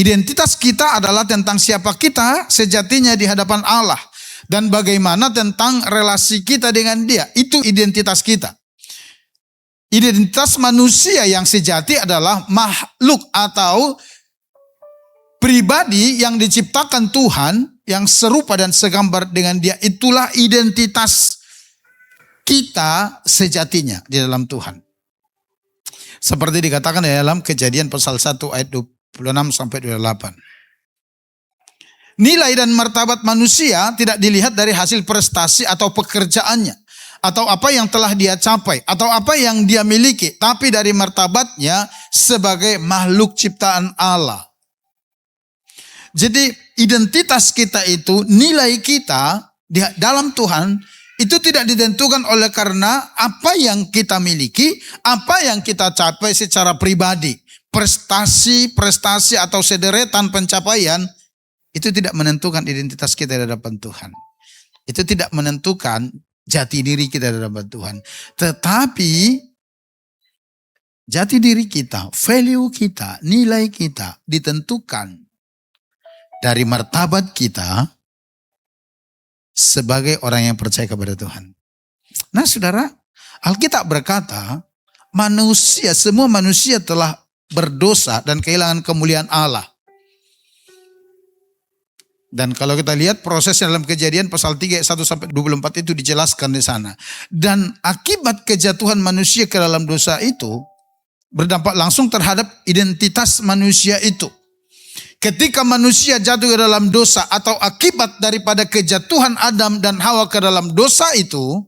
Identitas kita adalah tentang siapa kita sejatinya di hadapan Allah. Dan bagaimana tentang relasi kita dengan Dia. Itu identitas kita. Identitas manusia yang sejati adalah makhluk atau pribadi yang diciptakan Tuhan, yang serupa dan segambar dengan Dia. Itulah identitas kita sejatinya di dalam Tuhan. Seperti dikatakan di dalam Kejadian pasal 1 ayat 26 sampai 28. Nilai dan martabat manusia tidak dilihat dari hasil prestasi atau pekerjaannya, atau apa yang telah dia capai, atau apa yang dia miliki, tapi dari martabatnya sebagai makhluk ciptaan Allah. Jadi identitas kita itu, nilai kita di dalam Tuhan, itu tidak ditentukan oleh karena apa yang kita miliki, apa yang kita capai secara pribadi. Prestasi atau sederetan pencapaian, itu tidak menentukan identitas kita di hadapan Tuhan. Itu tidak menentukan jati diri kita di hadapan Tuhan. Tetapi jati diri kita, value kita, nilai kita ditentukan dari martabat kita sebagai orang yang percaya kepada Tuhan. Nah saudara, Alkitab berkata, semua manusia telah berdosa dan kehilangan kemuliaan Allah. Dan kalau kita lihat prosesnya dalam Kejadian pasal 3 ayat 1 sampai 24 itu dijelaskan di sana. Dan akibat kejatuhan manusia ke dalam dosa itu berdampak langsung terhadap identitas manusia itu. Ketika manusia jatuh ke dalam dosa atau akibat daripada kejatuhan Adam dan Hawa ke dalam dosa itu,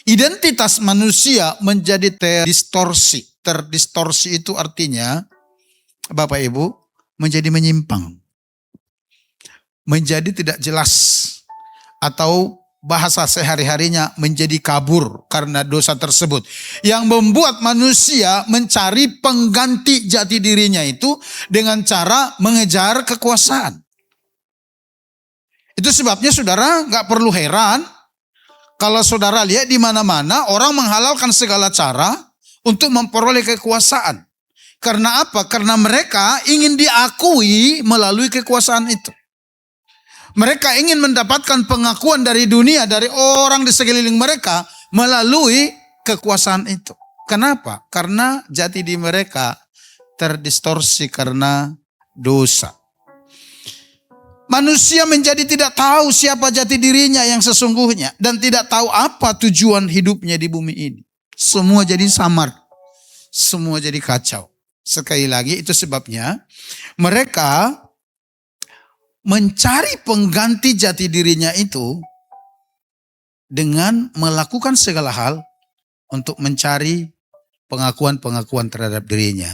identitas manusia menjadi terdistorsi. Terdistorsi itu artinya, Bapak Ibu, menjadi menyimpang. Menjadi tidak jelas. Atau bahasa sehari-harinya menjadi kabur karena dosa tersebut. Yang membuat manusia mencari pengganti jati dirinya itu dengan cara mengejar kekuasaan. Itu sebabnya saudara gak perlu heran kalau saudara lihat di mana-mana orang menghalalkan segala cara untuk memperoleh kekuasaan. Karena apa? Karena mereka ingin diakui melalui kekuasaan itu. Mereka ingin mendapatkan pengakuan dari dunia, dari orang di sekeliling mereka melalui kekuasaan itu. Kenapa? Karena jati diri mereka terdistorsi karena dosa. Manusia menjadi tidak tahu siapa jati dirinya yang sesungguhnya dan tidak tahu apa tujuan hidupnya di bumi ini. Semua jadi samar, semua jadi kacau. Sekali lagi itu sebabnya mereka mencari pengganti jati dirinya itu dengan melakukan segala hal untuk mencari pengakuan-pengakuan terhadap dirinya.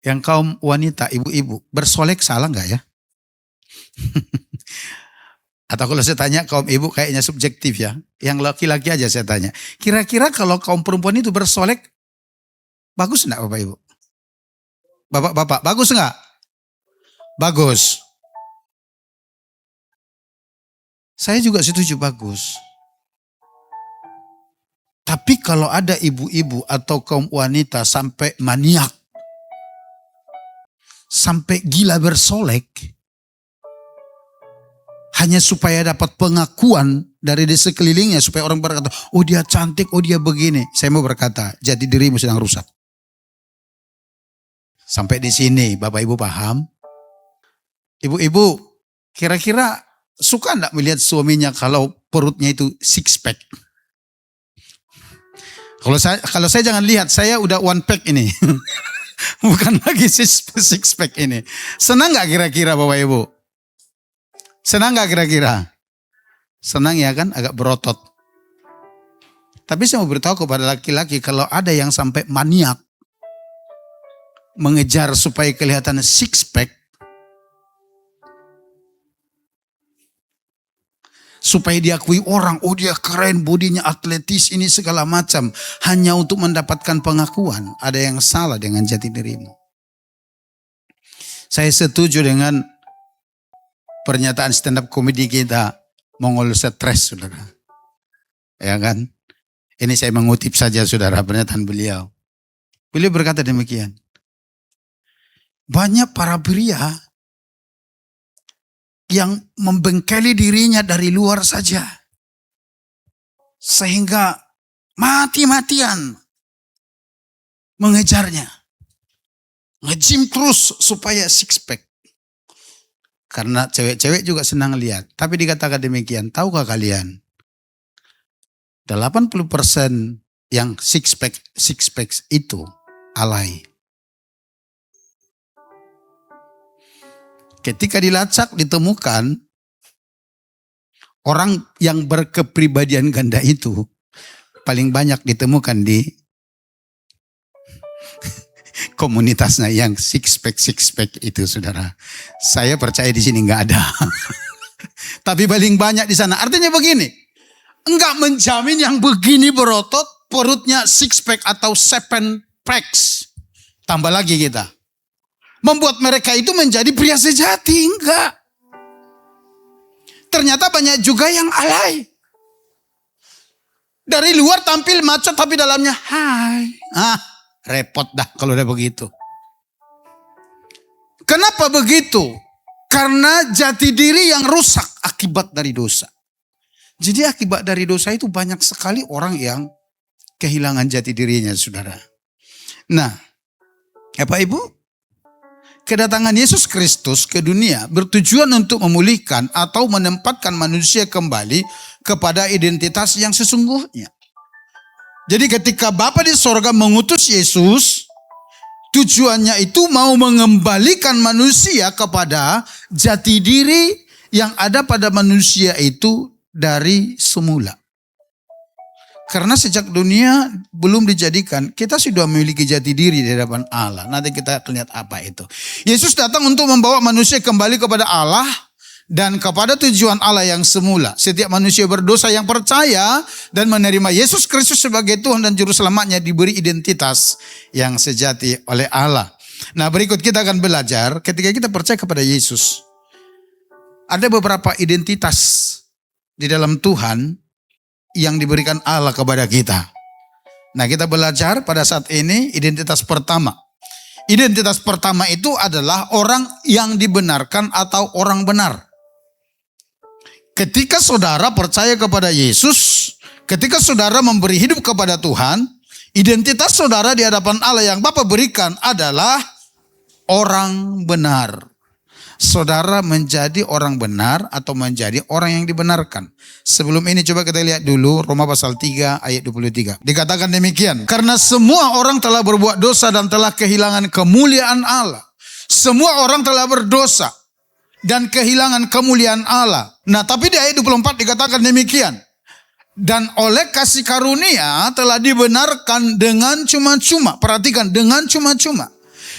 Yang kaum wanita, ibu-ibu, bersolek salah enggak ya? Atau kalau saya tanya kaum ibu kayaknya subjektif ya. Yang laki-laki aja saya tanya. Kira-kira kalau kaum perempuan itu bersolek, bagus enggak Bapak Ibu? Bapak-bapak, bagus enggak? Bagus. Saya juga setuju bagus. Tapi kalau ada ibu-ibu atau kaum wanita sampai maniak, sampai gila bersolek, hanya supaya dapat pengakuan dari di sekelilingnya, supaya orang berkata, oh dia cantik, oh dia begini. Saya mau berkata, jati dirimu sedang rusak. Sampai di sini Bapak Ibu paham? Ibu-ibu kira-kira suka enggak melihat suaminya kalau perutnya itu six pack? Kalau saya jangan lihat, saya udah one pack ini. Bukan lagi six pack ini. Senang enggak kira-kira Bapak Ibu? Senang enggak kira-kira? Senang ya kan, agak berotot. Tapi saya mau beritahu kepada laki-laki, kalau ada yang sampai maniak mengejar supaya kelihatan six pack, supaya diakui orang, oh dia keren, bodinya atletis, ini segala macam, hanya untuk mendapatkan pengakuan. Ada yang salah dengan jati dirimu. Saya setuju dengan pernyataan stand up komedi kita, Mongol Stres, saudara. Ya kan? Ini saya mengutip saja saudara pernyataan beliau. Beliau berkata demikian. banyak para pria yang membengkeli dirinya dari luar saja. Sehingga mati-matian mengejarnya. Nge-gym terus supaya six pack. Karena cewek-cewek juga senang lihat. Tapi dikatakan demikian, tahukah kalian? 80% yang six pack itu alay. Ketika dilacak ditemukan orang yang berkepribadian ganda itu paling banyak ditemukan di komunitasnya yang six pack itu, saudara. Saya percaya di sini nggak ada, tapi paling banyak di sana. Artinya begini, enggak menjamin yang begini berotot perutnya six pack atau seven packs. Tambah lagi kita membuat mereka itu menjadi pria sejati, enggak. Ternyata banyak juga yang alay. Dari luar tampil maco tapi dalamnya hai. Repot dah kalau udah begitu. Kenapa begitu? Karena jati diri yang rusak akibat dari dosa. Jadi akibat dari dosa itu banyak sekali orang yang kehilangan jati dirinya, saudara. Nah, Bapak Ibu, kedatangan Yesus Kristus ke dunia bertujuan untuk memulihkan atau menempatkan manusia kembali kepada identitas yang sesungguhnya. Jadi ketika Bapa di sorga mengutus Yesus, tujuannya itu mau mengembalikan manusia kepada jati diri yang ada pada manusia itu dari semula. Karena sejak dunia belum dijadikan, kita sudah memiliki jati diri di hadapan Allah. Nanti kita akan lihat apa itu. Yesus datang untuk membawa manusia kembali kepada Allah dan kepada tujuan Allah yang semula. Setiap manusia berdosa yang percaya dan menerima Yesus Kristus sebagai Tuhan dan Juru Selamatnya diberi identitas yang sejati oleh Allah. Nah, berikut kita akan belajar ketika kita percaya kepada Yesus. Ada beberapa identitas di dalam Tuhan yang diberikan Allah kepada kita. Nah, kita belajar pada saat ini identitas pertama. Identitas pertama itu adalah orang yang dibenarkan atau orang benar. Ketika saudara percaya kepada Yesus, ketika saudara memberi hidup kepada Tuhan, identitas saudara di hadapan Allah yang Bapa berikan adalah orang benar. Saudara menjadi orang benar atau menjadi orang yang dibenarkan. Sebelum ini coba kita lihat dulu Roma pasal 3 ayat 23. Dikatakan demikian, karena semua orang telah berbuat dosa dan telah kehilangan kemuliaan Allah. Semua orang telah berdosa dan kehilangan kemuliaan Allah. Nah, tapi di ayat 24 dikatakan demikian. Dan oleh kasih karunia telah dibenarkan dengan cuma-cuma. Perhatikan, dengan cuma-cuma.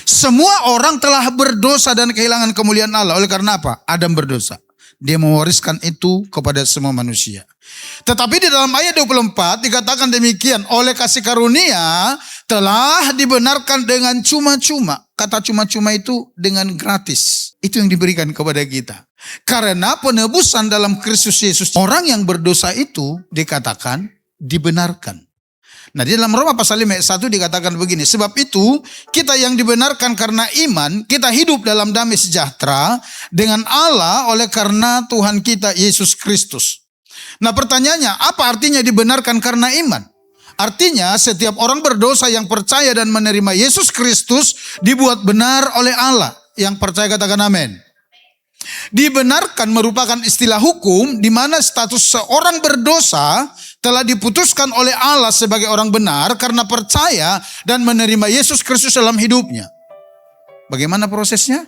Semua orang telah berdosa dan kehilangan kemuliaan Allah. Oleh karena apa? Adam berdosa. Dia mewariskan itu kepada semua manusia. Tetapi di dalam ayat 24 dikatakan demikian. Oleh kasih karunia telah dibenarkan dengan cuma-cuma. Kata cuma-cuma itu dengan gratis. Itu yang diberikan kepada kita. Karena penebusan dalam Kristus Yesus. Orang yang berdosa itu dikatakan dibenarkan. Nah, di dalam Roma pasal 5 ayat 1 dikatakan begini. Sebab itu kita yang dibenarkan karena iman, kita hidup dalam damai sejahtera dengan Allah oleh karena Tuhan kita Yesus Kristus. Nah, pertanyaannya, apa artinya dibenarkan karena iman? Artinya setiap orang berdosa yang percaya dan menerima Yesus Kristus dibuat benar oleh Allah. Yang percaya katakan amin. Dibenarkan merupakan istilah hukum di mana status seorang berdosa telah diputuskan oleh Allah sebagai orang benar karena percaya dan menerima Yesus Kristus dalam hidupnya. Bagaimana prosesnya?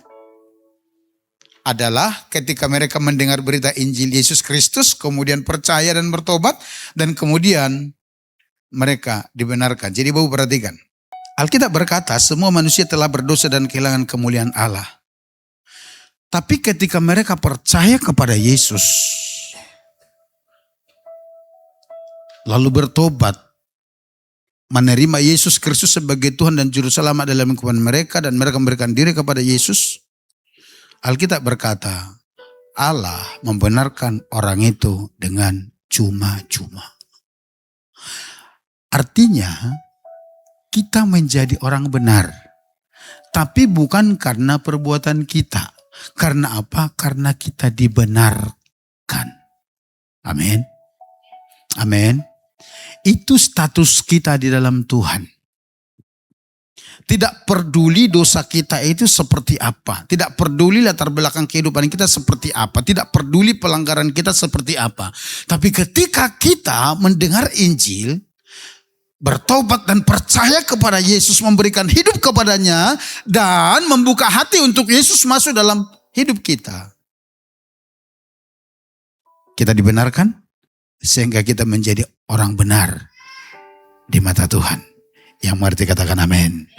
Adalah ketika mereka mendengar berita Injil Yesus Kristus, kemudian percaya dan bertobat, dan kemudian mereka dibenarkan. Jadi Bapak perhatikan. Alkitab berkata semua manusia telah berdosa dan kehilangan kemuliaan Allah. Tapi ketika mereka percaya kepada Yesus, lalu bertobat, menerima Yesus Kristus sebagai Tuhan dan Juru Selamat dalam kehidupan mereka, dan mereka memberikan diri kepada Yesus, Alkitab berkata, Allah membenarkan orang itu dengan cuma-cuma. Artinya, kita menjadi orang benar Tapi bukan karena perbuatan kita. Karena apa? Karena kita dibenarkan. Amin. Amin. Itu status kita di dalam Tuhan. Tidak peduli dosa kita itu seperti apa. Tidak peduli latar belakang kehidupan kita seperti apa. Tidak peduli pelanggaran kita seperti apa. Tapi ketika kita mendengar Injil, bertobat dan percaya kepada Yesus, memberikan hidup kepadanya, dan membuka hati untuk Yesus masuk dalam hidup kita. Kita dibenarkan sehingga kita menjadi orang benar di mata Tuhan. Yang mengerti katakan amin.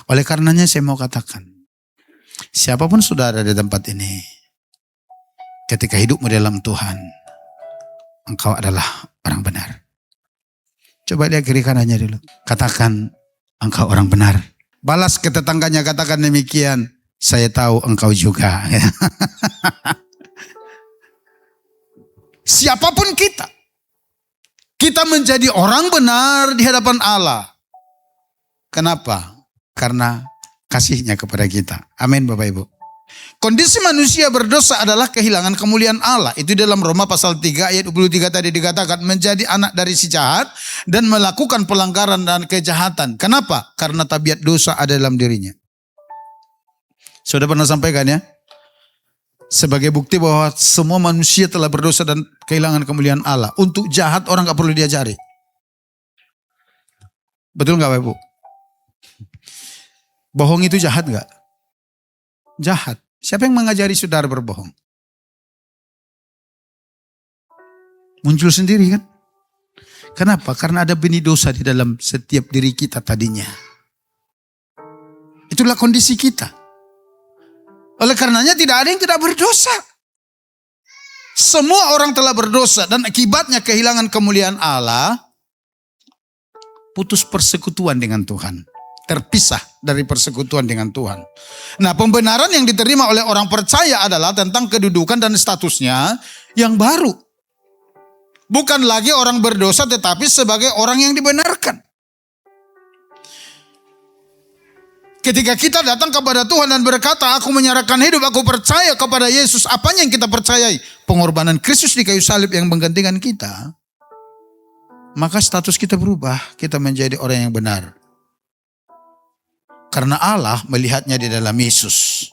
Oleh karenanya saya mau katakan, siapapun saudara di tempat ini, ketika hidupmu dalam Tuhan, engkau adalah orang benar. Coba lihat kiri kanannya dulu. Katakan, engkau orang benar. Balas ke tetangganya, katakan demikian. Saya tahu engkau juga. Siapapun kita menjadi orang benar di hadapan Allah. Kenapa? Karena kasihnya kepada kita. Amin Bapak Ibu. Kondisi manusia berdosa adalah kehilangan kemuliaan Allah. Itu dalam Roma pasal 3 ayat 23 tadi dikatakan, menjadi anak dari si jahat dan melakukan pelanggaran dan kejahatan. Kenapa? Karena tabiat dosa ada dalam dirinya. Sudah pernah sampaikan ya? Sebagai bukti bahwa semua manusia telah berdosa dan kehilangan kemuliaan Allah. Untuk jahat orang gak perlu diajari. Betul gak Bapak Ibu? Bohong itu jahat gak? Jahat. Siapa yang mengajari saudara berbohong? Muncul sendiri kan? Kenapa? Karena ada benih dosa di dalam setiap diri kita tadinya. Itulah kondisi kita. Oleh karenanya tidak ada yang tidak berdosa. Semua orang telah berdosa dan akibatnya kehilangan kemuliaan Allah, putus persekutuan dengan Tuhan. Terpisah dari persekutuan dengan Tuhan. Nah, pembenaran yang diterima oleh orang percaya adalah tentang kedudukan dan statusnya yang baru. Bukan lagi orang berdosa tetapi sebagai orang yang dibenarkan. Ketika kita datang kepada Tuhan dan berkata, aku menyerahkan hidup, aku percaya kepada Yesus. Apanya yang kita percayai? Pengorbanan Kristus di kayu salib yang menggantikan kita. Maka status kita berubah, kita menjadi orang yang benar. Karena Allah melihatnya di dalam Yesus.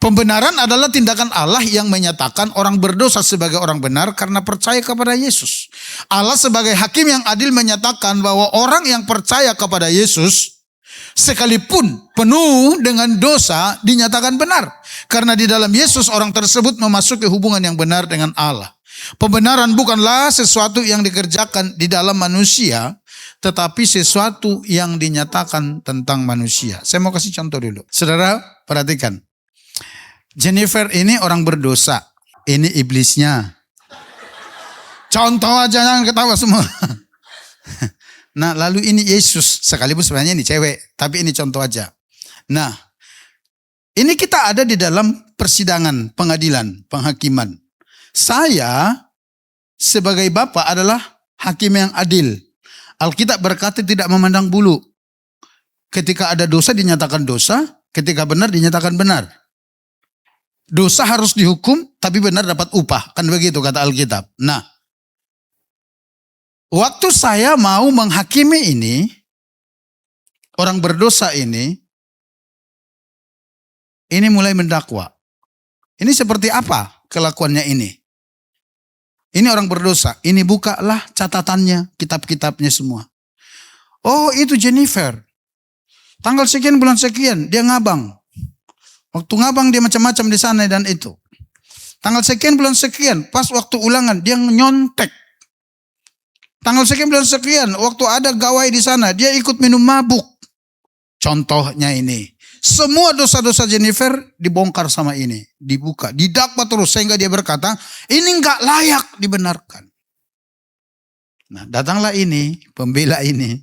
Pembenaran adalah tindakan Allah yang menyatakan orang berdosa sebagai orang benar karena percaya kepada Yesus. Allah sebagai hakim yang adil menyatakan bahwa orang yang percaya kepada Yesus, sekalipun penuh dengan dosa, dinyatakan benar. Karena di dalam Yesus orang tersebut memasuki hubungan yang benar dengan Allah. Pembenaran bukanlah sesuatu yang dikerjakan di dalam manusia, tetapi sesuatu yang dinyatakan tentang manusia. Saya mau kasih contoh dulu. Saudara, perhatikan. Jennifer ini orang berdosa. Ini iblisnya. Contoh aja, jangan ketawa semua. Nah, lalu ini Yesus. Sekalipun sebenarnya ini cewek, tapi ini contoh aja. Nah, ini kita ada di dalam persidangan, pengadilan, penghakiman. Saya sebagai bapak adalah hakim yang adil. Alkitab berkata tidak memandang bulu. Ketika ada dosa dinyatakan dosa, ketika benar dinyatakan benar. Dosa harus dihukum, tapi benar dapat upah. Kan begitu kata Alkitab. Nah, waktu saya mau menghakimi ini, orang berdosa ini mulai mendakwa. Ini seperti apa kelakuannya ini? Ini orang berdosa. Ini bukalah catatannya, kitab-kitabnya semua. Oh, itu Jennifer. Tanggal sekian, bulan sekian, dia ngabang. Waktu ngabang dia macam-macam di sana dan itu. Tanggal sekian, bulan sekian, pas waktu ulangan dia nyontek. Tanggal sekian, bulan sekian, waktu ada gawai di sana, dia ikut minum mabuk. Contohnya ini. Semua dosa-dosa Jennifer dibongkar sama ini. Dibuka, didakwa terus sehingga dia berkata, ini enggak layak dibenarkan. Nah, datanglah ini, pembela ini.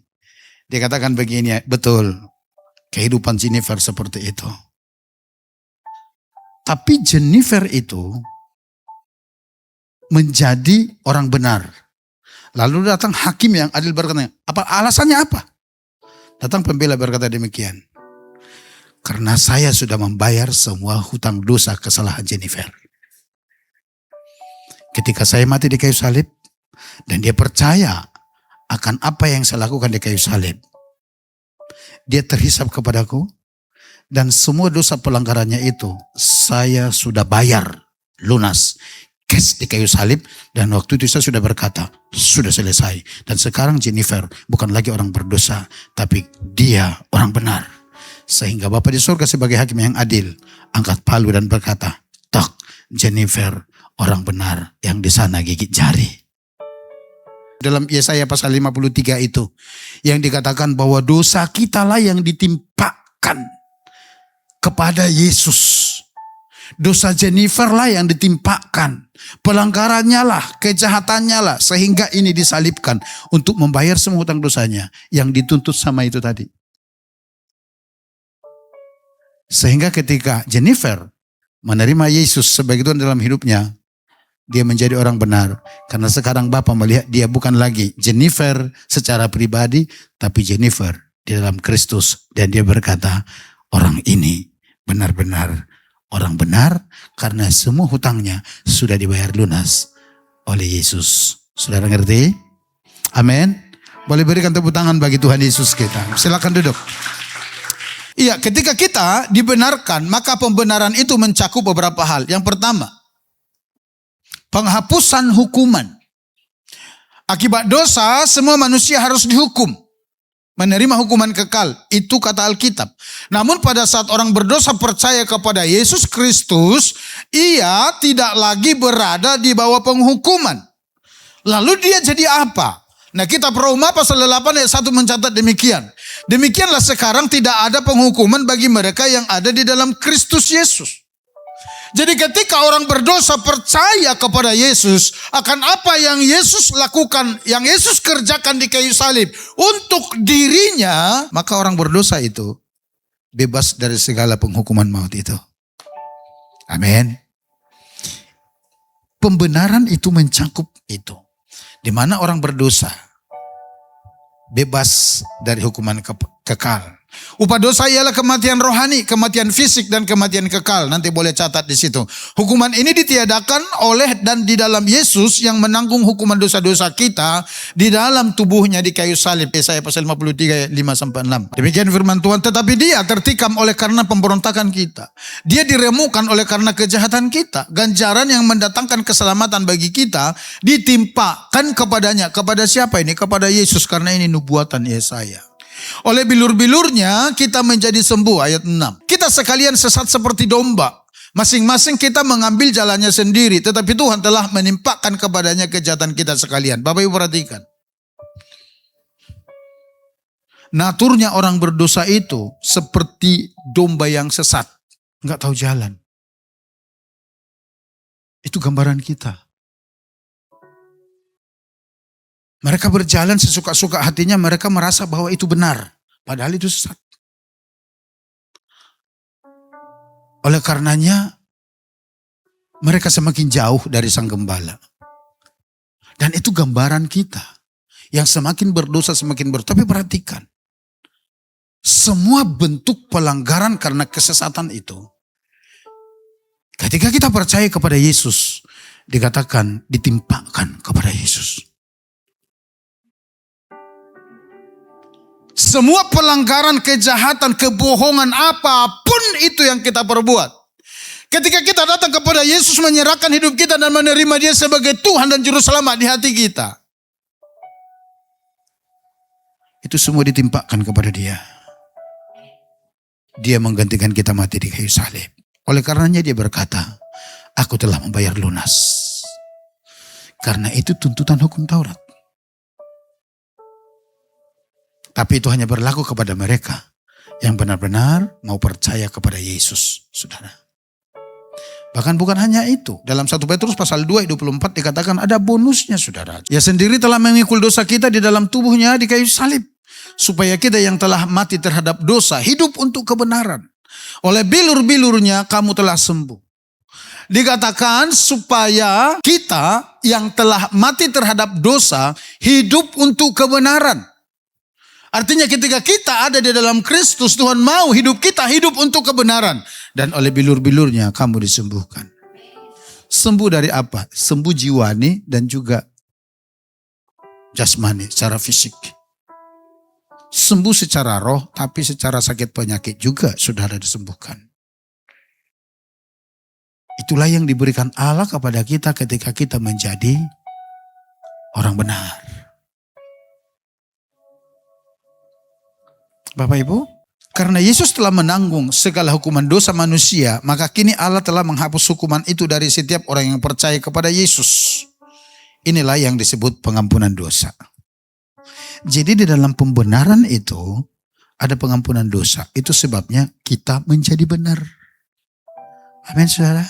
Dia katakan begini, betul. Kehidupan Jennifer seperti itu. Tapi Jennifer itu menjadi orang benar. Lalu datang hakim yang adil berkata, apa alasannya apa? Datang pembela berkata demikian. Karena saya sudah membayar semua hutang dosa kesalahan Jennifer. Ketika saya mati di kayu salib, dan dia percaya akan apa yang saya lakukan di kayu salib, dia terhisap kepadaku, dan semua dosa pelanggarannya itu saya sudah bayar lunas, cash di kayu salib. Dan waktu itu saya sudah berkata, sudah selesai. Dan sekarang Jennifer bukan lagi orang berdosa, tapi dia orang benar. Sehingga Bapa di surga sebagai hakim yang adil angkat palu dan berkata, "Tak, Jennifer orang benar yang di sana gigit jari." Dalam Yesaya pasal 53 itu yang dikatakan bahwa dosa kita lah yang ditimpakan kepada Yesus. Dosa Jennifer lah yang ditimpakan. Pelanggarannya lah, kejahatannya lah. Sehingga ini disalibkan untuk membayar semua hutang dosanya yang dituntut sama itu tadi. Sehingga ketika Jennifer menerima Yesus sebagai Tuhan dalam hidupnya, dia menjadi orang benar. Karena sekarang Bapa melihat dia bukan lagi Jennifer secara pribadi, tapi Jennifer di dalam Kristus. Dan dia berkata, orang ini benar-benar orang benar karena semua hutangnya sudah dibayar lunas oleh Yesus. Saudara ngerti? Amin. Boleh berikan tepuk tangan bagi Tuhan Yesus kita. Silakan duduk. Iya, ketika kita dibenarkan, maka pembenaran itu mencakup beberapa hal. Yang pertama, penghapusan hukuman. Akibat dosa, semua manusia harus dihukum. Menerima hukuman kekal, itu kata Alkitab. Namun pada saat orang berdosa percaya kepada Yesus Kristus, ia tidak lagi berada di bawah penghukuman. Lalu dia jadi apa? Nah, kitab Roma pasal 8 ayat 1 mencatat demikian. Demikianlah sekarang tidak ada penghukuman bagi mereka yang ada di dalam Kristus Yesus. Jadi ketika orang berdosa percaya kepada Yesus akan apa yang Yesus lakukan, yang Yesus kerjakan di kayu salib untuk dirinya, maka orang berdosa itu bebas dari segala penghukuman maut itu. Amin. Pembenaran itu mencakup itu. Di mana orang berdosa bebas dari hukuman kekal. Upah dosa ialah kematian rohani, kematian fisik dan kematian kekal. Nanti boleh catat di situ. Hukuman ini ditiadakan oleh dan di dalam Yesus yang menanggung hukuman dosa-dosa kita di dalam tubuhnya di kayu salib. Yesaya pasal 53 ayat 5-6. Demikian firman Tuhan. Tetapi dia tertikam oleh karena pemberontakan kita. Dia diremukkan oleh karena kejahatan kita. Ganjaran yang mendatangkan keselamatan bagi kita ditimpakan kepadanya. Kepada siapa ini? Kepada Yesus, karena ini nubuatan Yesaya. Oleh bilur-bilurnya kita menjadi sembuh, ayat 6. Kita sekalian sesat seperti domba. Masing-masing kita mengambil jalannya sendiri. Tetapi Tuhan telah menimpakan kepadanya kejahatan kita sekalian. Bapak Ibu perhatikan. Naturnya orang berdosa itu seperti domba yang sesat. Enggak tahu jalan. Itu gambaran kita. Mereka berjalan sesuka-suka hatinya, mereka merasa bahwa itu benar. Padahal itu sesat. Oleh karenanya, mereka semakin jauh dari Sang Gembala. Dan itu gambaran kita. Yang semakin berdosa semakin berdosa. Tapi perhatikan. Semua bentuk pelanggaran karena kesesatan itu. Ketika kita percaya kepada Yesus, dikatakan ditimpakan kepada Yesus. Semua pelanggaran, kejahatan, kebohongan, apapun itu yang kita perbuat. Ketika kita datang kepada Yesus, menyerahkan hidup kita dan menerima Dia sebagai Tuhan dan Juru Selamat di hati kita. Itu semua ditimpakan kepada Dia. Dia menggantikan kita mati di kayu salib. Oleh karenanya Dia berkata, aku telah membayar lunas. Karena itu tuntutan hukum Taurat. Tapi itu hanya berlaku kepada mereka yang benar-benar mau percaya kepada Yesus, saudara. Bahkan bukan hanya itu. Dalam 1 Petrus pasal 2 ayat 24 dikatakan ada bonusnya, saudara. Ia sendiri telah memikul dosa kita di dalam tubuhnya di kayu salib. Supaya kita yang telah mati terhadap dosa hidup untuk kebenaran. Oleh bilur-bilurnya kamu telah sembuh. Dikatakan supaya kita yang telah mati terhadap dosa hidup untuk kebenaran. Artinya ketika kita ada di dalam Kristus, Tuhan mau hidup kita hidup untuk kebenaran. Dan oleh bilur-bilurnya kamu disembuhkan. Sembuh dari apa? Sembuh jiwani dan juga jasmani, secara fisik. Sembuh secara roh, tapi secara sakit penyakit juga saudara disembuhkan. Itulah yang diberikan Allah kepada kita ketika kita menjadi orang benar. Bapak Ibu, karena Yesus telah menanggung segala hukuman dosa manusia, maka kini Allah telah menghapus hukuman itu dari setiap orang yang percaya kepada Yesus. Inilah yang disebut pengampunan dosa. Jadi di dalam pembenaran itu ada pengampunan dosa. Itu sebabnya kita menjadi benar. Amin saudara.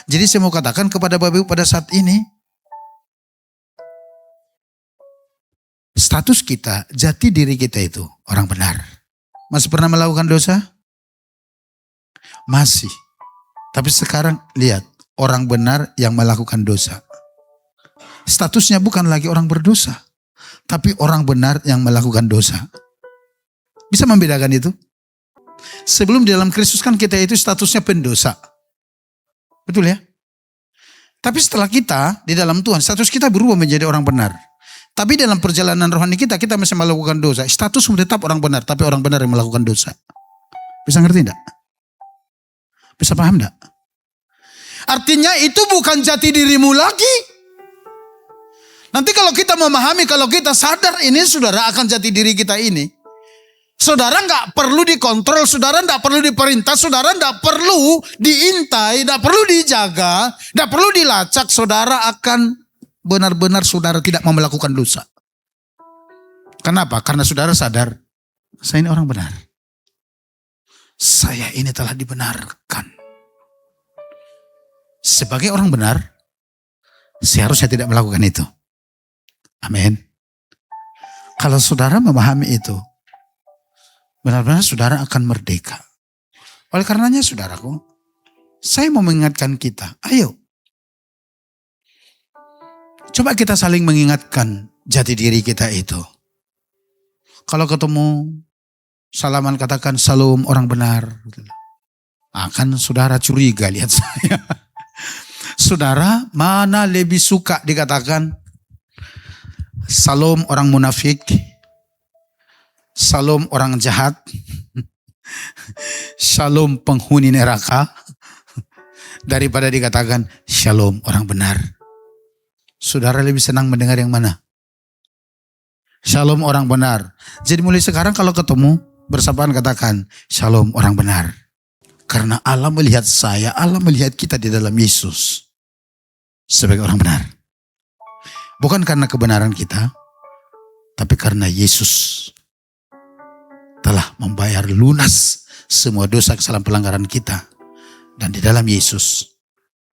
Jadi saya mau katakan kepada Bapak Ibu pada saat ini, status kita, jati diri kita itu orang benar. Masih pernah melakukan dosa? Masih. Tapi sekarang lihat, orang benar yang melakukan dosa. Statusnya bukan lagi orang berdosa, tapi orang benar yang melakukan dosa. Bisa membedakan itu? Sebelum di dalam Kristus kan kita itu statusnya pendosa. Betul ya? Tapi setelah kita di dalam Tuhan, status kita berubah menjadi orang benar. Tapi dalam perjalanan rohani kita masih melakukan dosa. Status tetap orang benar, tapi orang benar yang melakukan dosa. Bisa ngerti enggak? Bisa paham enggak? Artinya itu bukan jati dirimu lagi. Nanti kalau kita memahami, kalau kita sadar ini saudara akan jati diri kita ini. Saudara enggak perlu dikontrol, saudara enggak perlu diperintah, saudara enggak perlu diintai, enggak perlu dijaga, enggak perlu dilacak. Saudara akan benar-benar saudara tidak mau melakukan dosa. Kenapa? Karena saudara sadar, saya ini orang benar. Saya ini telah dibenarkan. Sebagai orang benar, seharusnya tidak melakukan itu. Amin. Kalau saudara memahami itu, benar-benar saudara akan merdeka. Oleh karenanya saudaraku, saya mau mengingatkan kita, ayo. Coba kita saling mengingatkan jati diri kita itu. Kalau ketemu, salaman katakan salam orang benar. Akan saudara curiga lihat saya. Saudara mana lebih suka dikatakan salam orang munafik, salam orang jahat, shalom penghuni neraka, daripada dikatakan shalom orang benar. Saudara lebih senang mendengar yang mana? Shalom orang benar. Jadi mulai sekarang kalau ketemu bersapaan katakan shalom orang benar. Karena Allah melihat saya, Allah melihat kita di dalam Yesus sebagai orang benar. Bukan karena kebenaran kita, tapi karena Yesus telah membayar lunas semua dosa kesalahan pelanggaran kita. Dan di dalam Yesus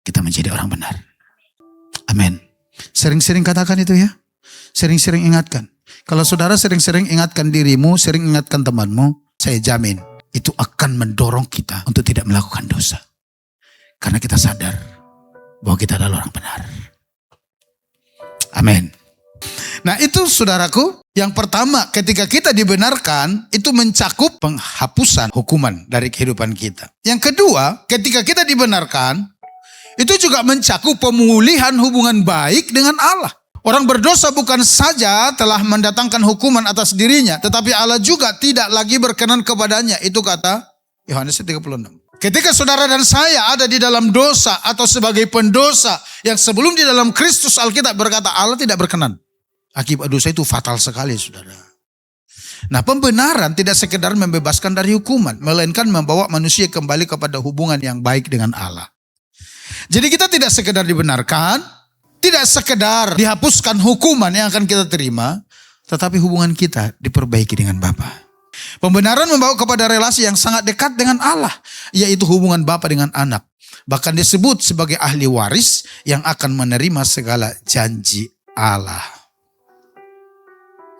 kita menjadi orang benar. Amin. Sering-sering katakan itu ya. Sering-sering ingatkan. Kalau saudara sering-sering ingatkan dirimu, sering ingatkan temanmu, saya jamin itu akan mendorong kita untuk tidak melakukan dosa. Karena kita sadar bahwa kita adalah orang benar. Amin. Nah itu saudaraku, yang pertama ketika kita dibenarkan itu mencakup penghapusan hukuman dari kehidupan kita. Yang kedua, ketika kita dibenarkan itu juga mencakup pemulihan hubungan baik dengan Allah. Orang berdosa bukan saja telah mendatangkan hukuman atas dirinya, tetapi Allah juga tidak lagi berkenan kepadanya. Itu kata Yohanes 36. Ketika saudara dan saya ada di dalam dosa atau sebagai pendosa yang sebelum di dalam Kristus, Alkitab berkata Allah tidak berkenan. Akibat dosa itu fatal sekali saudara. Nah pembenaran tidak sekedar membebaskan dari hukuman, melainkan membawa manusia kembali kepada hubungan yang baik dengan Allah. Jadi kita tidak sekedar dibenarkan, tidak sekedar dihapuskan hukuman yang akan kita terima, tetapi hubungan kita diperbaiki dengan Bapa. Pembenaran membawa kepada relasi yang sangat dekat dengan Allah, yaitu hubungan Bapa dengan anak. Bahkan disebut sebagai ahli waris yang akan menerima segala janji Allah.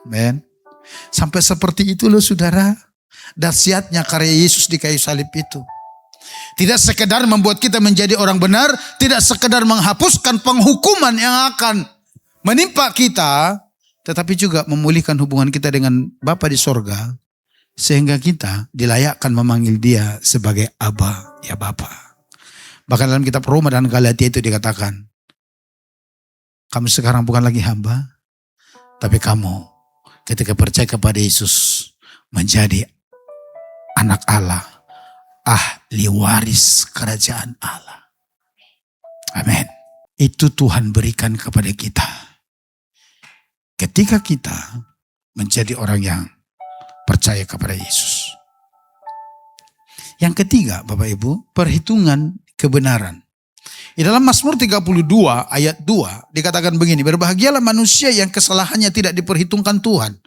Amen. Sampai seperti itu loh saudara, dahsyatnya karya Yesus di kayu salib itu. Tidak sekedar membuat kita menjadi orang benar, tidak sekedar menghapuskan penghukuman yang akan menimpa kita, tetapi juga memulihkan hubungan kita dengan Bapa di sorga, sehingga kita dilayakkan memanggil Dia sebagai Aba, ya Bapa. Bahkan dalam kitab Roma dan Galatia itu dikatakan, kamu sekarang bukan lagi hamba, tapi kamu ketika percaya kepada Yesus menjadi anak Allah, ahli waris kerajaan Allah. Amin. Itu Tuhan berikan kepada kita. Ketika kita menjadi orang yang percaya kepada Yesus. Yang ketiga, Bapak Ibu, perhitungan kebenaran. Di dalam Mazmur 32 ayat 2 dikatakan begini, berbahagialah manusia yang kesalahannya tidak diperhitungkan Tuhan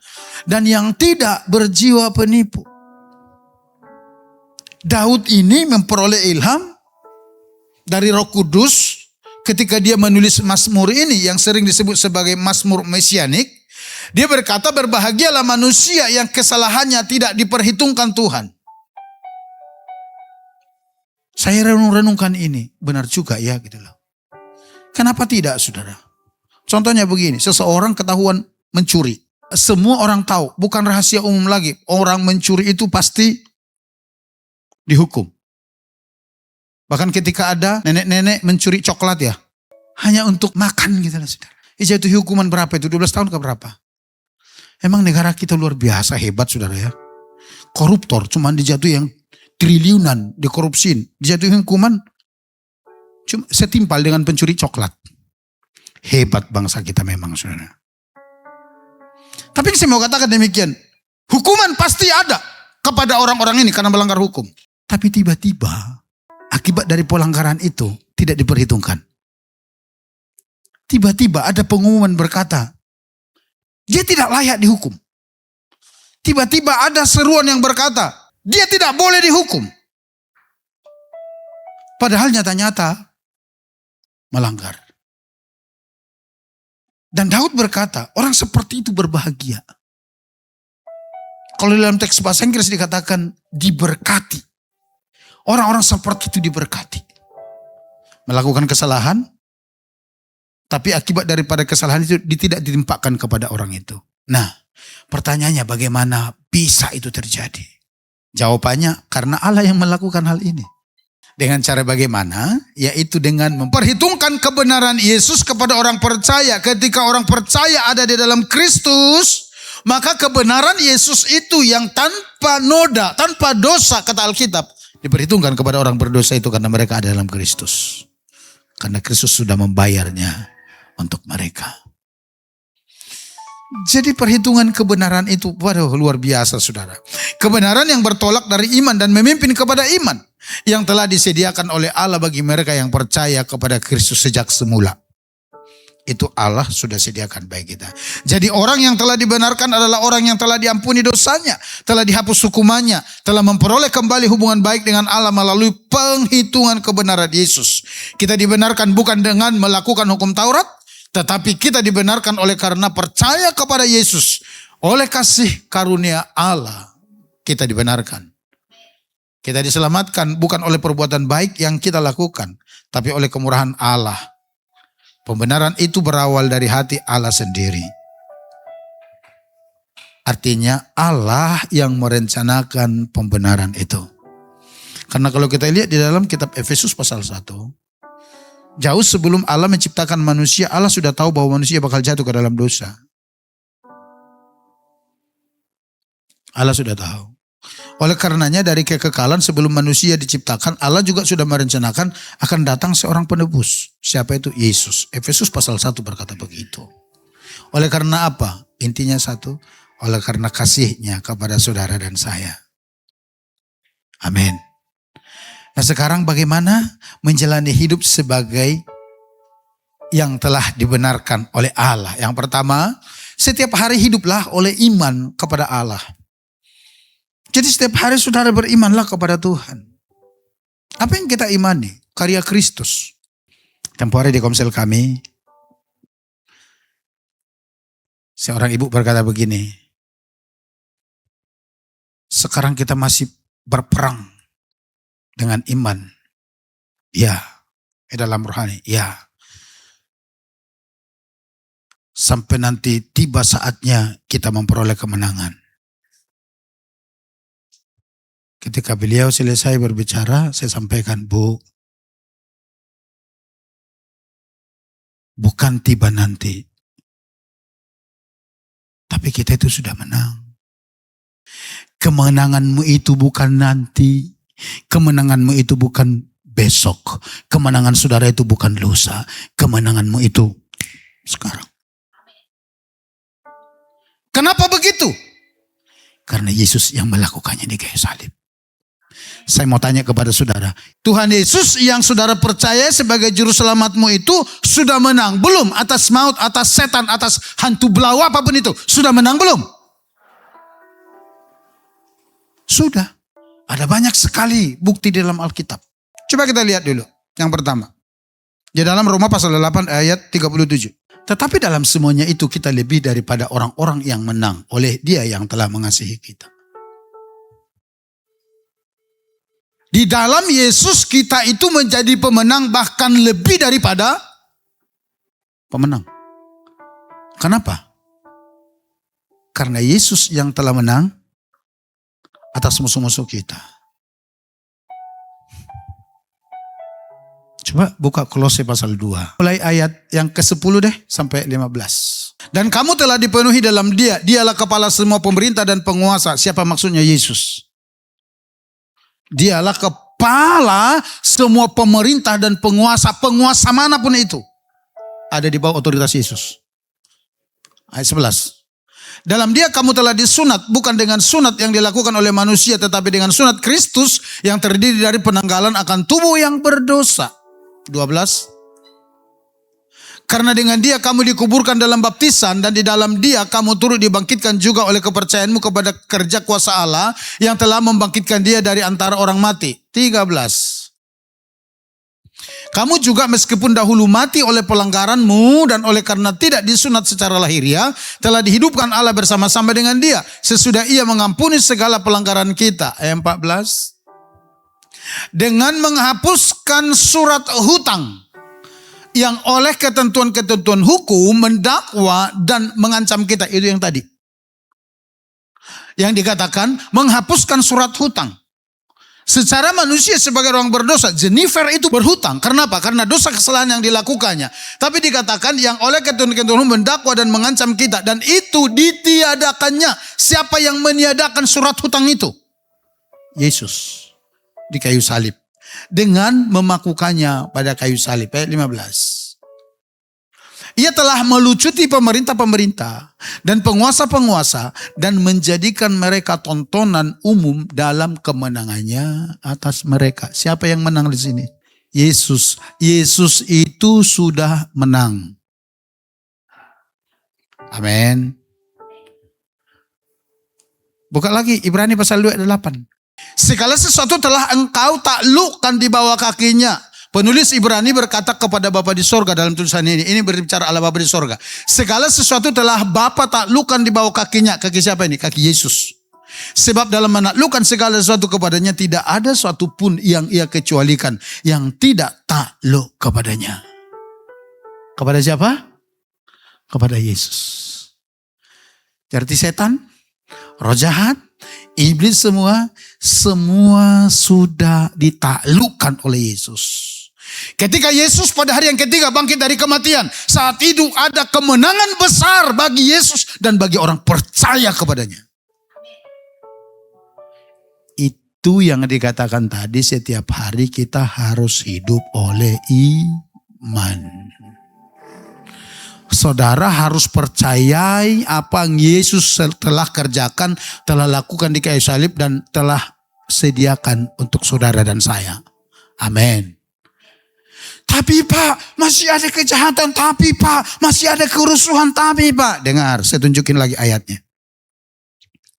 dan yang tidak berjiwa penipu. Daud ini memperoleh ilham dari Roh Kudus ketika dia menulis Mazmur ini yang sering disebut sebagai Mazmur Mesianik. Dia berkata, berbahagialah manusia yang kesalahannya tidak diperhitungkan Tuhan. Saya renung-renungkan ini, benar juga ya gitu loh. Kenapa tidak, saudara? Contohnya begini, seseorang ketahuan mencuri. Semua orang tahu, bukan rahasia umum lagi. Orang mencuri itu pasti dihukum. Bahkan ketika ada nenek-nenek mencuri coklat ya, hanya untuk makan gitu lah, saudara. Jatuh hukuman berapa itu? 12 tahun ke berapa? Emang negara kita luar biasa hebat, saudara ya. Koruptor cuman dijatuh yang triliunan, dikorupsin. Dijatuh hukuman cuma setimpal dengan pencuri coklat. Hebat bangsa kita memang, saudara. Tapi saya mau katakan demikian. Hukuman pasti ada kepada orang-orang ini karena melanggar hukum. Tapi tiba-tiba akibat dari pelanggaran itu tidak diperhitungkan. Tiba-tiba ada pengumuman berkata, dia tidak layak dihukum. Tiba-tiba ada seruan yang berkata, dia tidak boleh dihukum. Padahal nyata-nyata melanggar. Dan Daud berkata, orang seperti itu berbahagia. Kalau dalam teks bahasa Inggris dikatakan diberkati. Orang-orang seperti itu diberkati. Melakukan kesalahan, tapi akibat daripada kesalahan itu tidak ditimpakan kepada orang itu. Nah, pertanyaannya bagaimana bisa itu terjadi? Jawabannya karena Allah yang melakukan hal ini. Dengan cara bagaimana? Yaitu dengan memperhitungkan kebenaran Yesus kepada orang percaya. Ketika orang percaya ada di dalam Kristus, maka kebenaran Yesus itu yang tanpa noda, tanpa dosa, kata Alkitab, diperhitungkan kepada orang berdosa itu karena mereka ada dalam Kristus. Karena Kristus sudah membayarnya untuk mereka. Jadi perhitungan kebenaran itu, waduh, luar biasa, saudara. Kebenaran yang bertolak dari iman dan memimpin kepada iman yang telah disediakan oleh Allah bagi mereka yang percaya kepada Kristus sejak semula. Itu Allah sudah sediakan bagi kita. Jadi orang yang telah dibenarkan adalah orang yang telah diampuni dosanya, telah dihapus hukumannya, telah memperoleh kembali hubungan baik dengan Allah melalui penghitungan kebenaran Yesus. Kita dibenarkan bukan dengan melakukan hukum Taurat, tetapi kita dibenarkan oleh karena percaya kepada Yesus. Oleh kasih karunia Allah kita dibenarkan. Kita diselamatkan bukan oleh perbuatan baik yang kita lakukan, tapi oleh kemurahan Allah. Pembenaran itu berawal dari hati Allah sendiri. Artinya Allah yang merencanakan pembenaran itu. Karena kalau kita lihat di dalam kitab Efesus pasal 1. Jauh sebelum Allah menciptakan manusia, Allah sudah tahu bahwa manusia bakal jatuh ke dalam dosa. Allah sudah tahu. Oleh karenanya dari kekekalan sebelum manusia diciptakan, Allah juga sudah merencanakan akan datang seorang penebus. Siapa itu? Yesus. Efesus pasal 1 berkata begitu. Oleh karena apa? Intinya satu, oleh karena kasihnya kepada saudara dan saya. Amin. Nah sekarang bagaimana menjalani hidup sebagai yang telah dibenarkan oleh Allah? Yang pertama, setiap hari hiduplah oleh iman kepada Allah. Jadi setiap hari saudara berimanlah kepada Tuhan. Apa yang kita imani? Karya Kristus. Tempoh hari di komsel kami, seorang ibu berkata begini, sekarang kita masih berperang dengan iman. Ya, dalam rohani, ya. sampai nanti tiba saatnya kita memperoleh kemenangan. Ketika beliau selesai berbicara, saya sampaikan, Bu, bukan tiba nanti, tapi kita itu sudah menang. Kemenanganmu itu bukan nanti, kemenanganmu itu bukan besok, kemenangan saudara itu bukan lusa, kemenanganmu itu sekarang. Kenapa begitu? Karena Yesus yang melakukannya di kayu salib. Saya mau tanya kepada saudara, Tuhan Yesus yang saudara percaya sebagai juru selamatmu itu sudah menang belum atas maut, atas setan, atas hantu belawa apapun itu? Sudah menang belum? Sudah. Ada banyak sekali bukti di dalam Alkitab. Coba kita lihat dulu. Yang pertama. Di dalam Roma pasal 8 ayat 37. Tetapi dalam semuanya itu kita lebih daripada orang-orang yang menang oleh Dia yang telah mengasihi kita. Di dalam Yesus kita itu menjadi pemenang, bahkan lebih daripada pemenang. Kenapa? Karena Yesus yang telah menang atas musuh-musuh kita. Coba buka Kolose pasal 2. Mulai ayat yang ke-10 deh sampai 15. Dan kamu telah dipenuhi dalam Dia. Dialah kepala semua pemerintah dan penguasa. Siapa maksudnya? Yesus. Dialah kepala semua pemerintah dan penguasa. Penguasa manapun itu ada di bawah otoritas Yesus. Ayat 11. Dalam Dia kamu telah disunat, bukan dengan sunat yang dilakukan oleh manusia, tetapi dengan sunat Kristus yang terdiri dari penanggalan akan tubuh yang berdosa. 12. Karena dengan Dia kamu dikuburkan dalam baptisan, dan di dalam Dia kamu turut dibangkitkan juga oleh kepercayaanmu kepada kerja kuasa Allah yang telah membangkitkan Dia dari antara orang mati. 13. Kamu juga meskipun dahulu mati oleh pelanggaranmu dan oleh karena tidak disunat secara lahiriah, telah dihidupkan Allah bersama-sama dengan Dia sesudah Ia mengampuni segala pelanggaran kita. Ayat 14. Dengan menghapuskan surat hutang yang oleh ketentuan-ketentuan hukum mendakwa dan mengancam kita. Itu yang tadi. Yang dikatakan menghapuskan surat hutang. Secara manusia sebagai orang berdosa, Jennifer itu berhutang. Kenapa? Karena dosa kesalahan yang dilakukannya. Tapi dikatakan yang oleh ketentuan-ketentuan hukum mendakwa dan mengancam kita. Dan itu ditiadakannya. Siapa yang meniadakan surat hutang itu? Yesus. Di kayu salib. Dengan memakukannya pada kayu salib. Ayat 15. Ia telah melucuti pemerintah-pemerintah dan penguasa-penguasa dan menjadikan mereka tontonan umum dalam kemenangannya atas mereka. Siapa yang menang di sini? Yesus. Yesus itu sudah menang. Amin. Buka lagi Ibrani pasal 2 ayat 8. Segala sesuatu telah engkau taklukkan di bawah kakinya. Penulis Ibrani berkata kepada Bapa di sorga dalam tulisan ini. Ini berbicara Allah Bapa di sorga. Segala sesuatu telah Bapa taklukkan di bawah kakinya. Kaki siapa ini? Kaki Yesus. Sebab dalam menaklukkan segala sesuatu kepadanya tidak ada suatu pun yang Ia kecualikan. Yang tidak takluk kepadanya. Kepada siapa? Kepada Yesus. Jadi setan, roh jahat, iblis semua sudah ditaklukkan oleh Yesus. Ketika Yesus pada hari yang ketiga bangkit dari kematian, saat itu ada kemenangan besar bagi Yesus dan bagi orang percaya kepadanya. Itu yang dikatakan tadi, setiap hari kita harus hidup oleh iman. Saudara harus percayai apa yang Yesus telah kerjakan, telah lakukan di kayu salib dan telah sediakan untuk saudara dan saya. Amin. Tapi Pak, masih ada kejahatan. Tapi Pak, masih ada kerusuhan. Tapi Pak, dengar, saya tunjukin lagi ayatnya.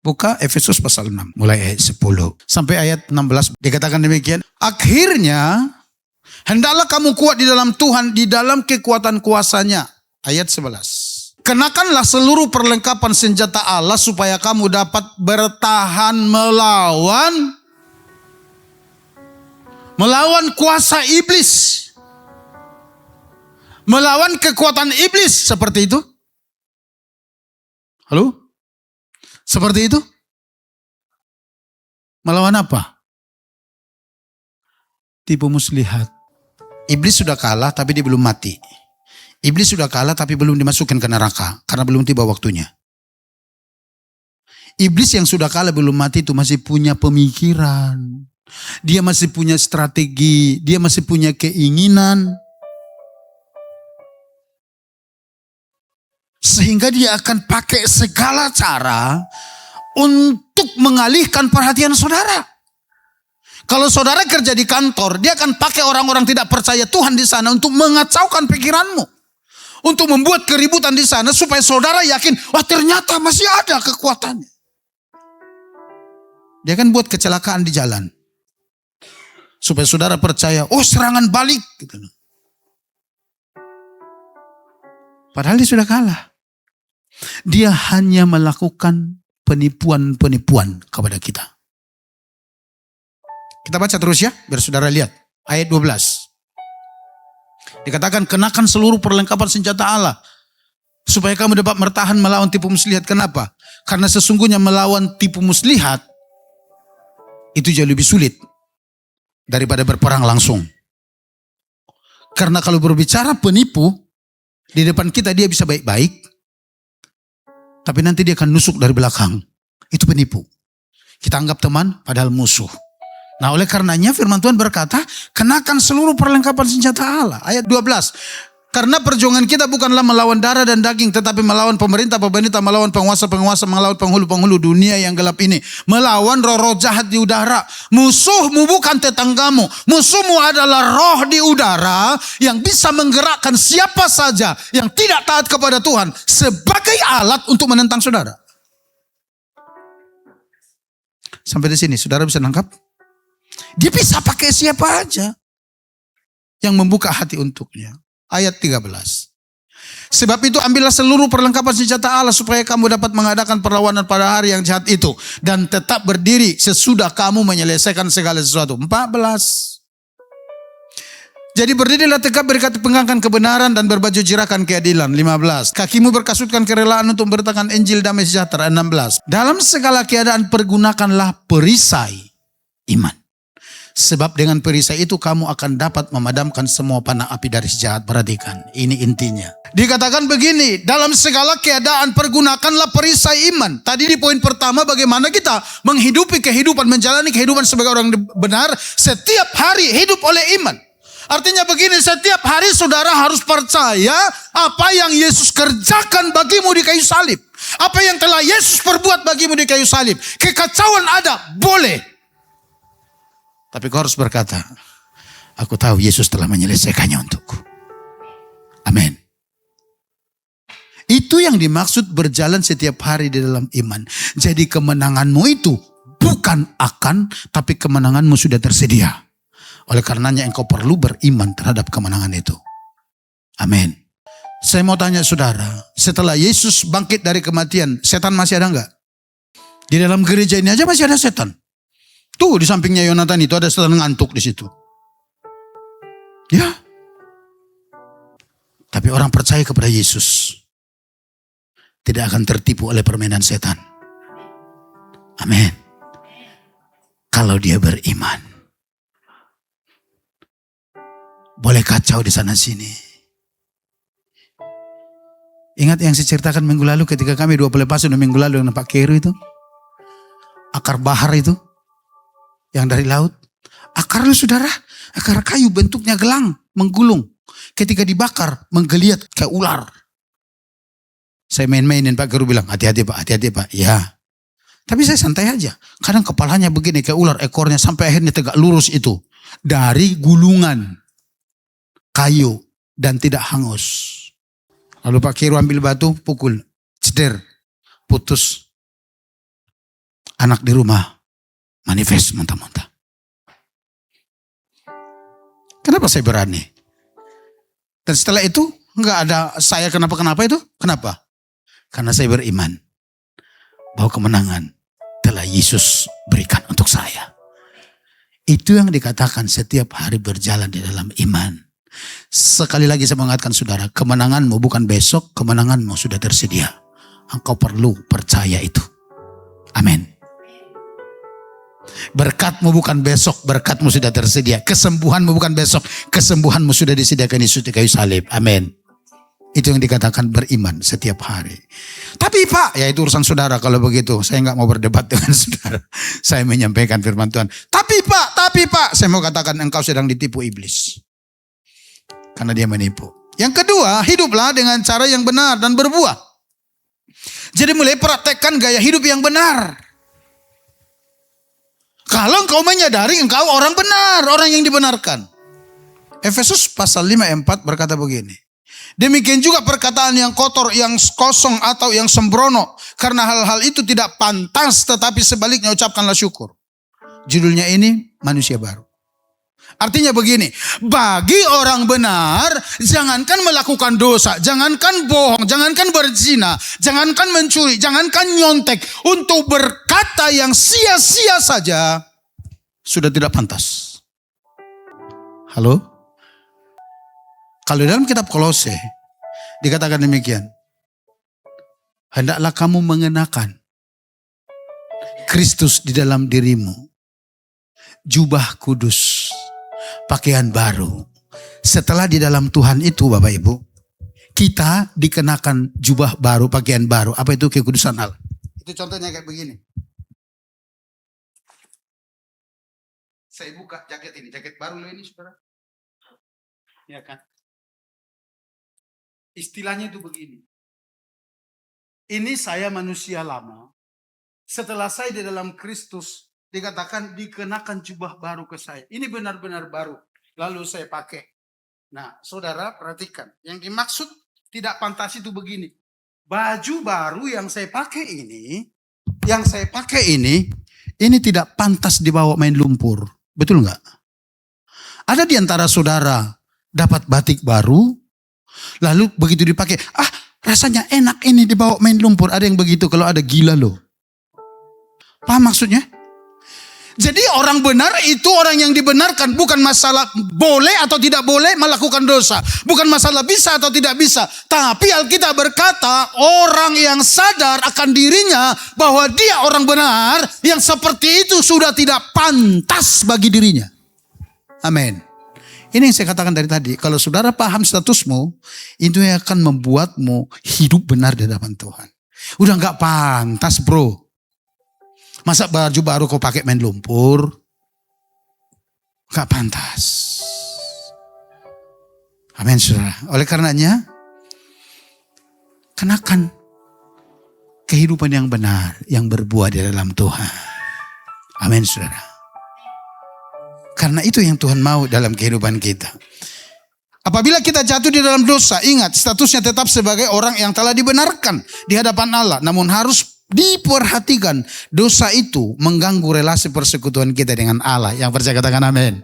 Buka Efesus pasal 6, mulai ayat 10 sampai ayat 16. Dikatakan demikian. Akhirnya, hendaklah kamu kuat di dalam Tuhan, di dalam kekuatan kuasanya. Ayat 11. Kenakanlah seluruh perlengkapan senjata Allah supaya kamu dapat bertahan melawan kuasa iblis. Melawan kekuatan iblis, seperti itu. Halo? Seperti itu? Melawan apa? Tipu muslihat. Iblis sudah kalah tapi dia belum mati. Iblis sudah kalah tapi belum dimasukkan ke neraka karena belum tiba waktunya. Iblis yang sudah kalah belum mati itu masih punya pemikiran. Dia masih punya strategi, dia masih punya keinginan. Sehingga dia akan pakai segala cara untuk mengalihkan perhatian saudara. Kalau saudara kerja di kantor, dia akan pakai orang-orang tidak percaya Tuhan di sana untuk mengacaukan pikiranmu. Untuk membuat keributan di sana supaya saudara yakin, wah ternyata masih ada kekuatannya. Dia akan buat kecelakaan di jalan. Supaya saudara percaya, oh serangan balik. Gitu. Padahal dia sudah kalah. Dia hanya melakukan penipuan-penipuan kepada kita. Kita baca terus ya, biar saudara lihat. Ayat 12. Dikatakan, kenakan seluruh perlengkapan senjata Allah. Supaya kamu dapat bertahan melawan tipu muslihat. Kenapa? Karena sesungguhnya melawan tipu muslihat, itu jauh lebih sulit daripada berperang langsung. Karena kalau berbicara penipu, di depan kita dia bisa baik-baik, tapi nanti dia akan nusuk dari belakang. Itu penipu. Kita anggap teman, padahal musuh. Nah oleh karenanya firman Tuhan berkata, kenakan seluruh perlengkapan senjata Allah. Ayat 12. Karena perjuangan kita bukanlah melawan darah dan daging, tetapi melawan pemerintah-pemerintah, melawan penguasa-penguasa, melawan penghulu-penghulu dunia yang gelap ini. Melawan roh-roh jahat di udara. Musuhmu bukan tetanggamu. Musuhmu adalah roh di udara yang bisa menggerakkan siapa saja yang tidak taat kepada Tuhan sebagai alat untuk menentang saudara. Sampai di sini, saudara bisa nangkap? Dia bisa pakai siapa aja yang membuka hati untuknya. Ayat 13. Sebab itu ambillah seluruh perlengkapan senjata Allah supaya kamu dapat mengadakan perlawanan pada hari yang jahat itu. Dan tetap berdiri sesudah kamu menyelesaikan segala sesuatu. 14. Jadi berdirilah tegap, berikat pegangkan kebenaran dan berbaju jirakan keadilan. 15. Kakimu berkasutkan kerelaan untuk memberitakan Injil damai sejahtera. 16. Dalam segala keadaan pergunakanlah perisai iman. Sebab dengan perisai itu kamu akan dapat memadamkan semua panah api dari si jahat. Perhatikan, ini intinya. Dikatakan begini, dalam segala keadaan pergunakanlah perisai iman. Tadi di poin pertama bagaimana kita menghidupi kehidupan, menjalani kehidupan sebagai orang benar. Setiap hari hidup oleh iman. Artinya begini, setiap hari saudara harus percaya apa yang Yesus kerjakan bagimu di kayu salib. Apa yang telah Yesus perbuat bagimu di kayu salib. Kekacauan ada, boleh. Tapi kau harus berkata, aku tahu Yesus telah menyelesaikannya untukku. Amin. Itu yang dimaksud berjalan setiap hari di dalam iman. Jadi kemenanganmu itu bukan akan, tapi kemenanganmu sudah tersedia. Oleh karenanya engkau perlu beriman terhadap kemenangan itu. Amin. Saya mau tanya saudara, setelah Yesus bangkit dari kematian, setan masih ada enggak? Di dalam gereja ini aja masih ada setan. Tuh di sampingnya Yonatan itu ada setan ngantuk di situ. Ya. Tapi orang percaya kepada Yesus tidak akan tertipu oleh permainan setan. Amin. Kalau dia beriman. Boleh kacau di sana sini. Ingat yang saya ceritakan minggu lalu ketika kami 2 pelepasan minggu lalu dengan Pak Keru itu. Akar bahar itu. Yang dari laut. Akarnya saudara, akar kayu bentuknya gelang, menggulung. Ketika dibakar, menggeliat kayak ular. Saya main-mainin, Pak Guru bilang, hati-hati Pak. Ya. Tapi saya santai aja. Kadang kepalanya begini kayak ular, ekornya sampai akhirnya tegak lurus itu. Dari gulungan kayu dan tidak hangus. Lalu Pak Guru ambil batu, pukul, ceder, putus. Anak di rumah manifest muntah-muntah. Kenapa saya berani? Dan setelah itu enggak ada saya kenapa-kenapa itu. Kenapa? Karena saya beriman bahwa kemenangan telah Yesus berikan untuk saya. Itu yang dikatakan setiap hari berjalan di dalam iman. Sekali lagi saya mengingatkan saudara, kemenanganmu bukan besok, kemenanganmu sudah tersedia. engkau perlu percaya itu. Amin. Berkatmu bukan besok, berkatmu sudah tersedia. Kesembuhanmu bukan besok, kesembuhanmu sudah disediakan Yesus di kayu salib. Amin. Itu yang dikatakan beriman setiap hari. Tapi Pak, ya itu urusan saudara kalau begitu. Saya nggak mau berdebat dengan saudara. Saya menyampaikan firman Tuhan. Tapi Pak, saya mau katakan engkau sedang ditipu iblis. Karena dia menipu. Yang kedua, hiduplah dengan cara yang benar dan berbuah. Jadi mulai praktekkan gaya hidup yang benar. Kalau engkau menyadari engkau orang benar, orang yang dibenarkan. Efesus pasal 5 ayat 4 berkata begini. Demikian juga perkataan yang kotor, yang kosong atau yang sembrono. Karena hal-hal itu tidak pantas, tetapi sebaliknya ucapkanlah syukur. Judulnya ini manusia baru. Artinya begini, bagi orang benar, jangankan melakukan dosa, jangankan bohong, jangankan berzina, jangankan mencuri, jangankan nyontek. Untuk berkata yang sia-sia saja, sudah tidak pantas. Halo? Kalau dalam kitab Kolose, dikatakan demikian. Hendaklah kamu mengenakan Kristus di dalam dirimu. Jubah kudus, pakaian baru. Setelah di dalam Tuhan itu Bapak Ibu, kita dikenakan jubah baru, pakaian baru. Apa itu kekudusan Allah? Itu contohnya kayak begini. Saya buka jaket ini, jaket baru loh ini saudara. Ya kan? Istilahnya itu begini. Ini saya manusia lama. Setelah saya di dalam Kristus, dikatakan dikenakan jubah baru ke saya. Ini benar-benar baru. Lalu saya pakai. Nah, saudara perhatikan. Yang dimaksud tidak pantas itu begini. Baju baru yang saya pakai ini, ini tidak pantas dibawa main lumpur. Betul nggak? Ada di antara saudara dapat batik baru, lalu begitu dipakai, rasanya enak ini dibawa main lumpur. Ada yang begitu, kalau ada gila loh. Paham maksudnya? Jadi orang benar itu orang yang dibenarkan. Bukan masalah boleh atau tidak boleh melakukan dosa. Bukan masalah bisa atau tidak bisa. Tapi Alkitab berkata orang yang sadar akan dirinya bahwa dia orang benar. Yang seperti itu sudah tidak pantas bagi dirinya. Amin. Ini yang saya katakan dari tadi. Kalau saudara paham statusmu, itu yang akan membuatmu hidup benar di hadapan Tuhan. Udah gak pantas bro. Masa baju baru kau pakai main lumpur? Gak pantas. Amin saudara. Oleh karenanya, kenakan kehidupan yang benar, yang berbuah di dalam Tuhan. Amin saudara. Karena itu yang Tuhan mau dalam kehidupan kita. Apabila kita jatuh di dalam dosa, ingat statusnya tetap sebagai orang yang telah dibenarkan di hadapan Allah. Namun harus diperhatikan, dosa itu mengganggu relasi persekutuan kita dengan Allah. Yang percaya katakan amin.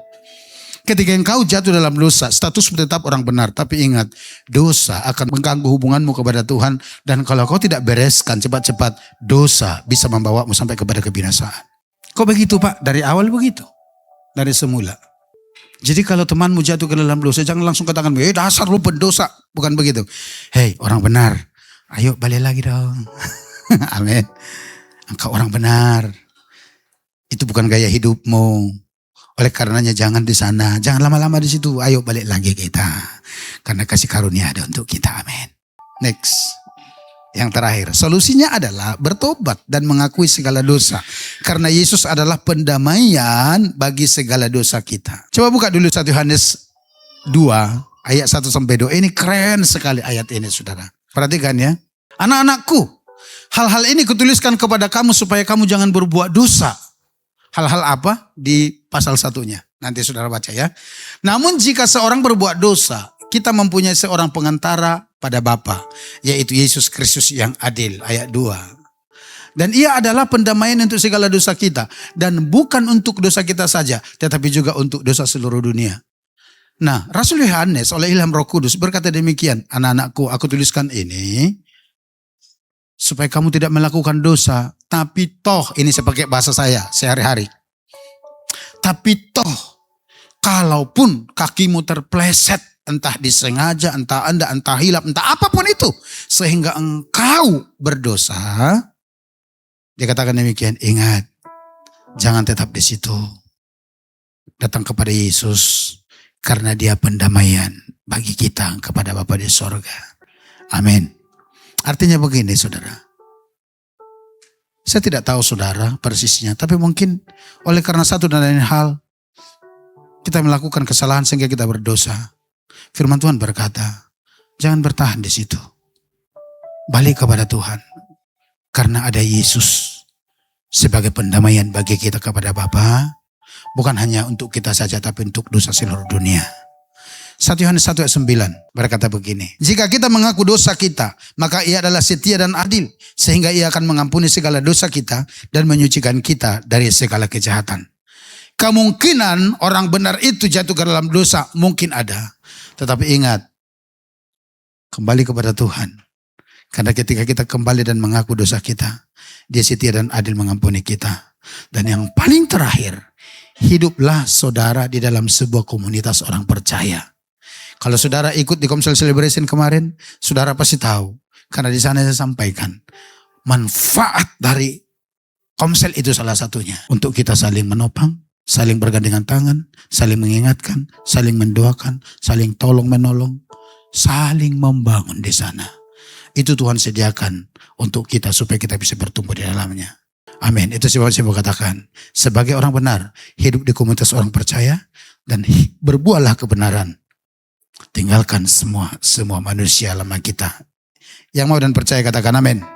Ketika engkau jatuh dalam dosa, statusmu tetap orang benar. Tapi ingat, dosa akan mengganggu hubunganmu kepada Tuhan. Dan kalau kau tidak bereskan cepat-cepat, dosa bisa membawamu sampai kepada kebinasaan. Kok begitu Pak? Dari awal begitu. Dari semula. Jadi kalau temanmu jatuh ke dalam dosa, jangan langsung katakan, dasar lu pendosa. Bukan begitu. Hei orang benar, ayo balik lagi dong. Amin. Engkau orang benar. Itu bukan gaya hidupmu. Oleh karenanya jangan di sana, jangan lama-lama di situ. Ayo balik lagi kita. Karena kasih karunia ada untuk kita. Amin. Next. Yang terakhir, solusinya adalah bertobat dan mengakui segala dosa. Karena Yesus adalah pendamaian bagi segala dosa kita. Coba buka dulu 1 Yohanes 2 ayat 1 sampai 2. Ini keren sekali ayat ini saudara. Perhatikan ya. Anak-anakku, hal-hal ini kutuliskan kepada kamu supaya kamu jangan berbuat dosa. Hal-hal apa? Di pasal 1-nya. Nanti saudara baca ya. Namun jika seorang berbuat dosa, kita mempunyai seorang pengantara pada Bapa, yaitu Yesus Kristus yang adil. Ayat 2. Dan ia adalah pendamaian untuk segala dosa kita. Dan bukan untuk dosa kita saja, tetapi juga untuk dosa seluruh dunia. Nah, Rasul Yohanes oleh ilham Roh Kudus berkata demikian. Anak-anakku, aku tuliskan ini supaya kamu tidak melakukan dosa. Tapi toh, ini saya pakai bahasa saya sehari-hari. Tapi toh, kalaupun kakimu terpleset, entah disengaja, entah Anda, entah hilap, entah apapun itu, sehingga engkau berdosa, dia katakan demikian, ingat, jangan tetap di situ. Datang kepada Yesus, karena dia pendamaian bagi kita kepada Bapa di sorga. Amin. Artinya begini saudara. Saya tidak tahu saudara persisnya, tapi mungkin oleh karena satu dan lain hal, kita melakukan kesalahan sehingga kita berdosa. Firman Tuhan berkata, jangan bertahan di situ. Balik kepada Tuhan. Karena ada Yesus sebagai pendamaian bagi kita kepada Bapa. Bukan hanya untuk kita saja, tapi untuk dosa seluruh dunia. 1 Yohanes 1 ayat 9 berkata begini. Jika kita mengaku dosa kita, maka ia adalah setia dan adil. Sehingga ia akan mengampuni segala dosa kita dan menyucikan kita dari segala kejahatan. Kemungkinan orang benar itu jatuh ke dalam dosa mungkin ada. Tetapi ingat, kembali kepada Tuhan. Karena ketika kita kembali dan mengaku dosa kita, dia setia dan adil mengampuni kita. Dan yang paling terakhir, hiduplah saudara di dalam sebuah komunitas orang percaya. Kalau saudara ikut di Komsel Celebration kemarin, saudara pasti tahu. Karena di sana saya sampaikan, manfaat dari Komsel itu salah satunya. Untuk kita saling menopang, saling bergandengan tangan, saling mengingatkan, saling mendoakan, saling tolong menolong, saling membangun di sana. Itu Tuhan sediakan untuk kita supaya kita bisa bertumbuh di dalamnya. Amin. Itu sebab saya mau katakan, sebagai orang benar, hidup di komunitas orang percaya dan berbuahlah kebenaran. Tinggalkan semua manusia lemah kita. Yang mau dan percaya katakan amin.